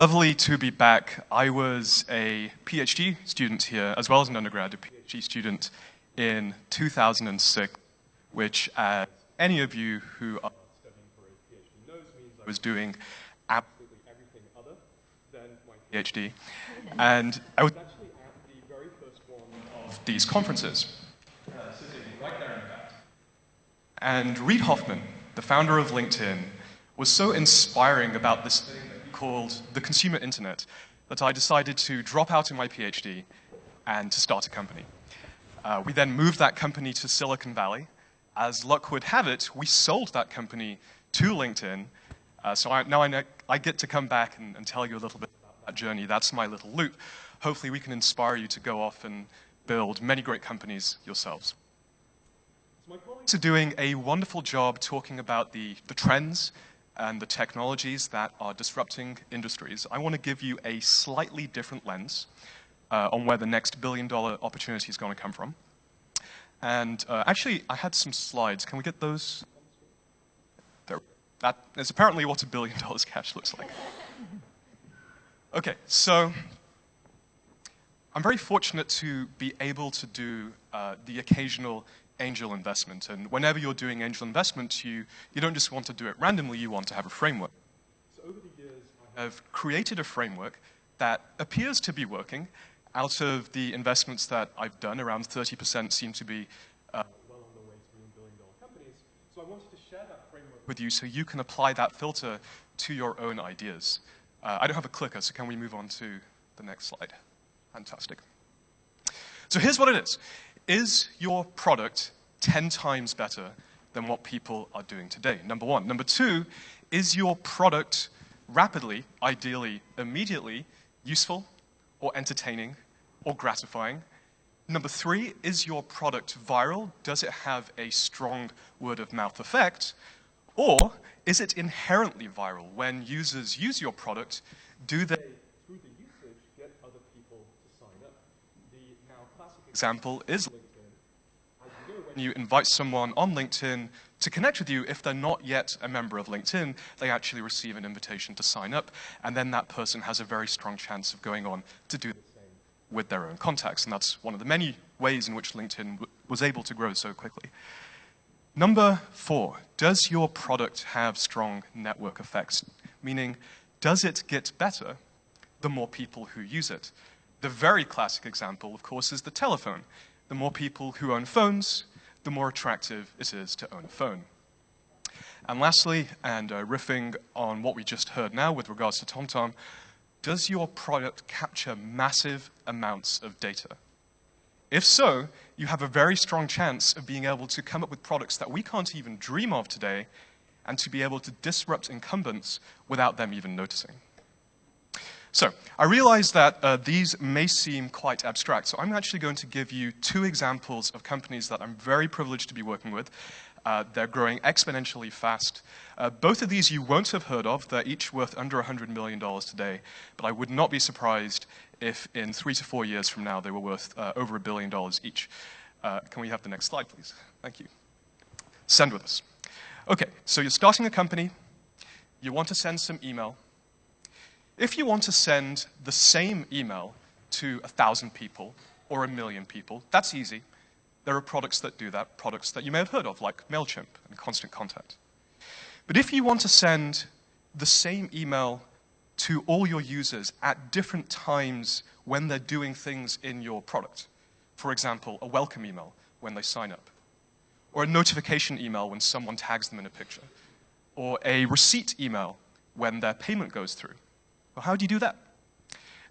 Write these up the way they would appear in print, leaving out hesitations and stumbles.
Lovely to be back. I was a PhD student here, as well as an undergrad, a PhD student in 2006, which, as any of you who are studying for a PhD knows, means I was doing absolutely everything other than my PhD. And I was actually at the very first one of these conferences, sitting right there in the back. And Reid Hoffman, the founder of LinkedIn, was so inspiring about this thing called the consumer internet that I decided to drop out of my PhD and to start a company. We then moved that company to Silicon Valley. As luck would have it, we sold that company to LinkedIn. Now I get to come back and tell you a little bit about that journey. That's my little loop. Hopefully we can inspire you to go off and build many great companies yourselves. So my colleagues are doing a wonderful job talking about the trends and the technologies that are disrupting industries. I want to give you a slightly different lens on where the next billion-dollar opportunity is going to come from. And actually, I had some slides. Can we get those? There. That is apparently what $1 billion cash looks like. Okay, so I'm very fortunate to be able to do the occasional angel investment. And whenever you're doing angel investment, you don't just want to do it randomly, you want to have a framework. So over the years, I have created a framework that appears to be working. Out of the investments that I've done, around 30% seem to be well on their way to $1 billion companies. So I wanted to share that framework with you so you can apply that filter to your own ideas. I don't have a clicker, so can we move on to the next slide? Fantastic. So here's what it is. Is your product 10 times better than what people are doing today? Number one. Number two, is your product rapidly, ideally, immediately useful or entertaining or gratifying? Number three, is your product viral? Does it have a strong word-of-mouth effect? Or is it inherently viral? When users use your product, do they, through the usage, get other people to sign up? The now classic example is LinkedIn. As you know, when you invite someone on LinkedIn to connect with you, if they're not yet a member of LinkedIn, they actually receive an invitation to sign up, and then that person has a very strong chance of going on to do the same with their own contacts. And that's one of the many ways in which LinkedIn was able to grow so quickly. Number four, does your product have strong network effects? Meaning, does it get better the more people who use it? The very classic example, of course, is the telephone. The more people who own phones, the more attractive it is to own a phone. And lastly, and riffing on what we just heard now with regards to TomTom, does your product capture massive amounts of data? If so, you have a very strong chance of being able to come up with products that we can't even dream of today, and to be able to disrupt incumbents without them even noticing. So, I realize that these may seem quite abstract, so I'm actually going to give you two examples of companies that I'm very privileged to be working with. They're growing exponentially fast. Both of these you won't have heard of. They're each worth under $100 million today, but I would not be surprised if in 3 to 4 years from now they were worth over $1 billion each. Can we have the next slide, please? Thank you. Send with us. Okay, so you're starting a company. You want to send some email. If you want to send the same email to 1,000 people or 1 million people, that's easy. There are products that do that, products that you may have heard of, like MailChimp and Constant Contact. But if you want to send the same email to all your users at different times when they're doing things in your product, for example, a welcome email when they sign up, or a notification email when someone tags them in a picture, or a receipt email when their payment goes through, well, how do you do that?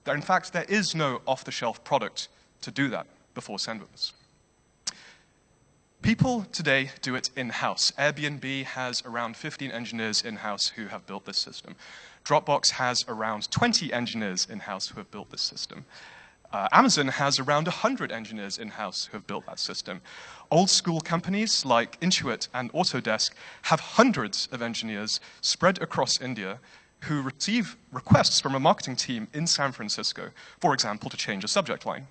In fact, there is no off-the-shelf product to do that before SendWithUs. People today do it in-house. Airbnb has around 15 engineers in-house who have built this system. Dropbox has around 20 engineers in-house who have built this system. Amazon has around 100 engineers in-house who have built that system. Old-school companies like Intuit and Autodesk have hundreds of engineers spread across India who receive requests from a marketing team in San Francisco, for example, to change a subject line.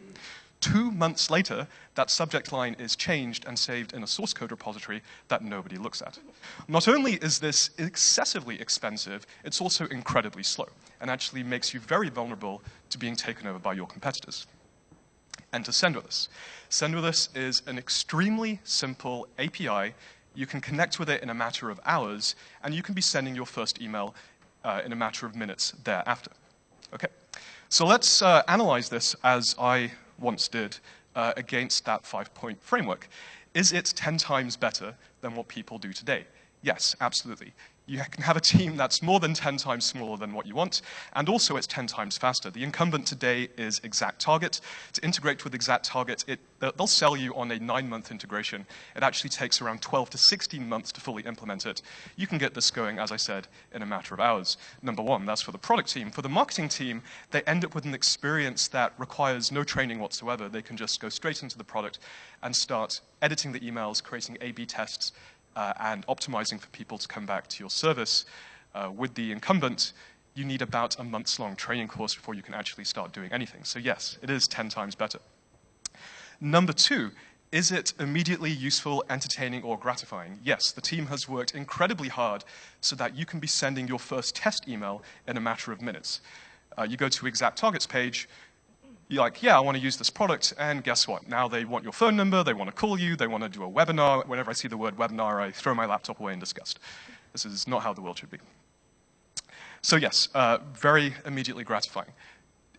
2 months later, that subject line is changed and saved in a source code repository that nobody looks at. Not only is this excessively expensive, it's also incredibly slow and actually makes you very vulnerable to being taken over by your competitors. Enter Send With Us. Send With Us is an extremely simple API. You can connect with it in a matter of hours, and you can be sending your first email in a matter of minutes thereafter. Okay, so let's analyze this as I once did against that 5-point framework. Is it 10 times better than what people do today? Yes, absolutely. You can have a team that's more than 10 times smaller than what you want, and also it's 10 times faster. The incumbent today is ExactTarget. To integrate with ExactTarget, they'll sell you on a 9-month integration. It actually takes around 12 to 16 months to fully implement it. You can get this going, as I said, in a matter of hours. Number one, that's for the product team. For the marketing team, they end up with an experience that requires no training whatsoever. They can just go straight into the product and start editing the emails, creating A/B tests, and optimizing for people to come back to your service. With the incumbent, you need about a months-long training course before you can actually start doing anything. So yes, it is 10 times better. Number two, is it immediately useful, entertaining, or gratifying? Yes, the team has worked incredibly hard so that you can be sending your first test email in a matter of minutes. You go to ExactTarget's page, you're like, yeah, I want to use this product, and guess what? Now they want your phone number, they want to call you, they want to do a webinar. Whenever I see the word webinar, I throw my laptop away in disgust. This is not how the world should be. So yes, very immediately gratifying.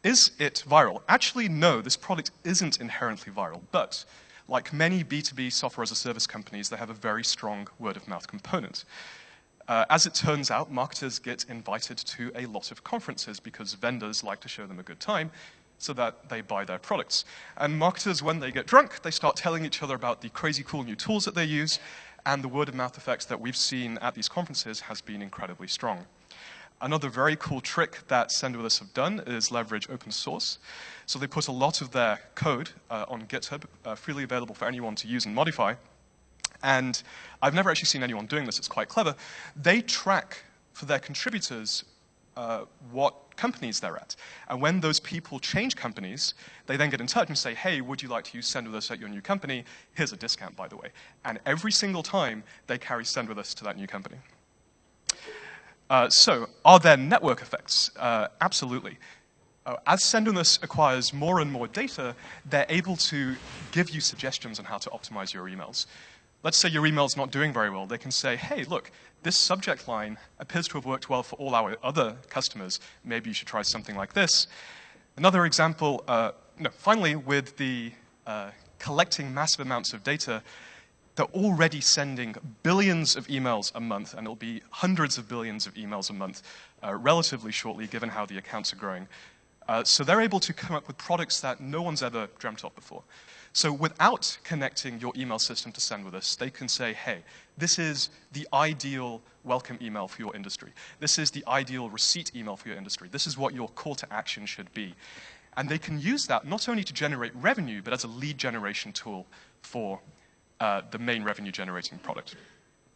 Is it viral? Actually, no, this product isn't inherently viral, but like many B2B software as a service companies, they have a very strong word-of-mouth component. As it turns out, marketers get invited to a lot of conferences because vendors like to show them a good time, so that they buy their products. And marketers, when they get drunk, they start telling each other about the crazy cool new tools that they use, and the word-of-mouth effects that we've seen at these conferences has been incredibly strong. Another very cool trick that Send With Us have done is leverage open source. So they put a lot of their code on GitHub, freely available for anyone to use and modify. And I've never actually seen anyone doing this, it's quite clever. They track for their contributors what companies they're at. And when those people change companies, they then get in touch and say, hey, would you like to use Send With Us at your new company? Here's a discount, by the way. And every single time, they carry Send With Us to that new company. So, are there network effects? Absolutely. As Send With Us acquires more and more data, they're able to give you suggestions on how to optimize your emails. Let's say your email's not doing very well. They can say, hey, look, this subject line appears to have worked well for all our other customers. Maybe you should try something like this. Another example, finally, with the collecting massive amounts of data, they're already sending billions of emails a month, and it'll be hundreds of billions of emails a month relatively shortly, given how the accounts are growing. So they're able to come up with products that no one's ever dreamt of before. So without connecting your email system to Send With Us, they can say, hey, this is the ideal welcome email for your industry. This is the ideal receipt email for your industry. This is what your call to action should be. And they can use that not only to generate revenue, but as a lead generation tool for the main revenue generating product.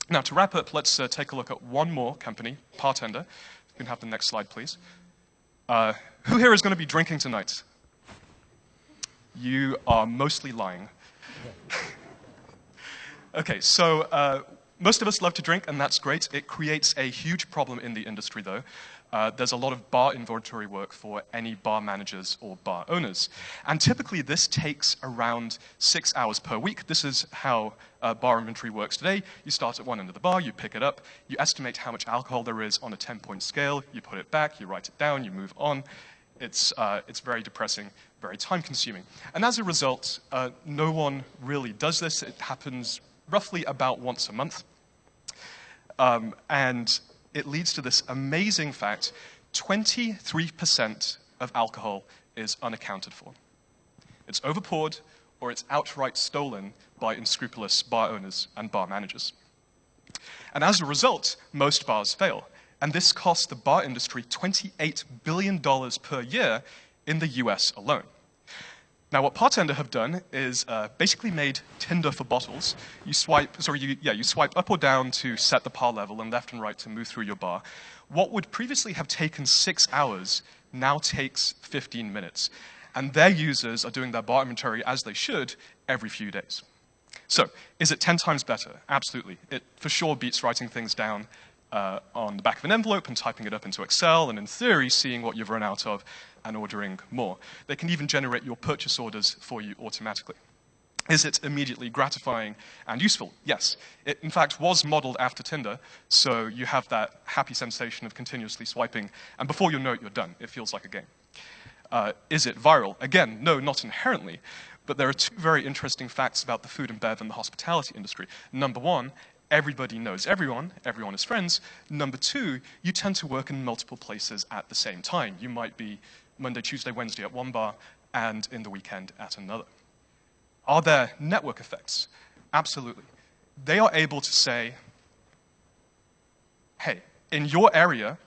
Now, to wrap up, let's take a look at one more company, Bartender. You can have the next slide, please. Who here is going to be drinking tonight? You are mostly lying. Okay, so most of us love to drink, and that's great. It creates a huge problem in the industry, though. There's a lot of bar inventory work for any bar managers or bar owners. And typically, this takes around 6 hours per week. This is how bar inventory works today. You start at one end of the bar, you pick it up, you estimate how much alcohol there is on a 10-point scale, you put it back, you write it down, you move on. It's very depressing, very time-consuming. And as a result, no one really does this. It happens roughly about once a month. And it leads to this amazing fact: 23% of alcohol is unaccounted for. It's overpoured, or it's outright stolen by unscrupulous bar owners and bar managers. And as a result, most bars fail. And this costs the bar industry $28 billion per year in the US alone. Now, what Bartender have done is basically made Tinder for bottles. You swipe up or down to set the par level and left and right to move through your bar. What would previously have taken 6 hours now takes 15 minutes. and their users are doing their bar inventory as they should every few days. So, is it 10 times better? Absolutely. It for sure beats writing things down on the back of an envelope and typing it up into Excel, and in theory, seeing what you've run out of and ordering more. They can even generate your purchase orders for you automatically. Is it immediately gratifying and useful? Yes. It, in fact, was modeled after Tinder, so you have that happy sensation of continuously swiping, and before you know it, you're done. It feels like a game. Is it viral? Again, no, not inherently, but there are two very interesting facts about the food and bev and the hospitality industry. Number one, everybody knows everyone, everyone is friends. Number two, you tend to work in multiple places at the same time. You might be Monday, Tuesday, Wednesday at one bar, and in the weekend at another. Are there network effects? Absolutely. They are able to say, hey, in your area,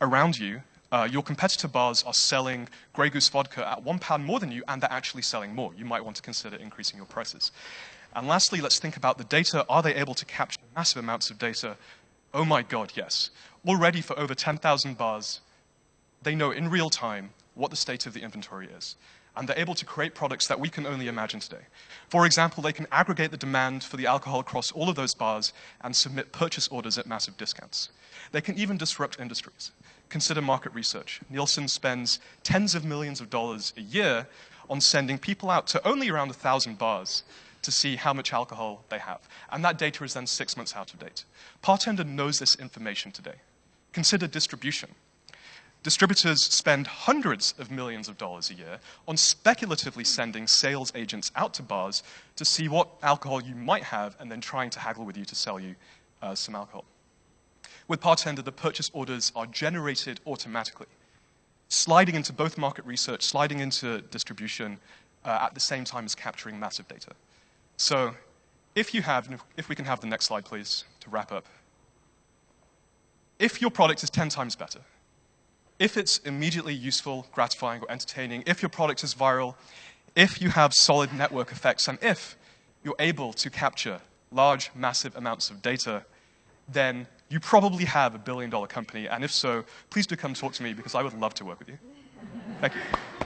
around you, your competitor bars are selling Grey Goose vodka at £1 more than you, and they're actually selling more. You might want to consider increasing your prices. And lastly, let's think about the data. Are they able to capture massive amounts of data? Oh my God, yes. Already for over 10,000 bars, they know in real time what the state of the inventory is. And they're able to create products that we can only imagine today. For example, they can aggregate the demand for the alcohol across all of those bars and submit purchase orders at massive discounts. They can even disrupt industries. Consider market research. Nielsen spends tens of millions of dollars a year on sending people out to only around 1,000 bars to see how much alcohol they have. And that data is then 6 months out of date. Bartender knows this information today. Consider distribution. Distributors spend hundreds of millions of dollars a year on speculatively sending sales agents out to bars to see what alcohol you might have and then trying to haggle with you to sell you some alcohol. With Bartender, the purchase orders are generated automatically, sliding into both market research, sliding into distribution at the same time as capturing massive data. So if we can have the next slide, please, to wrap up. If your product is 10 times better, if it's immediately useful, gratifying, or entertaining, if your product is viral, if you have solid network effects, and if you're able to capture large, massive amounts of data, then you probably have a billion-dollar company, and if so, please do come talk to me because I would love to work with you. Thank you.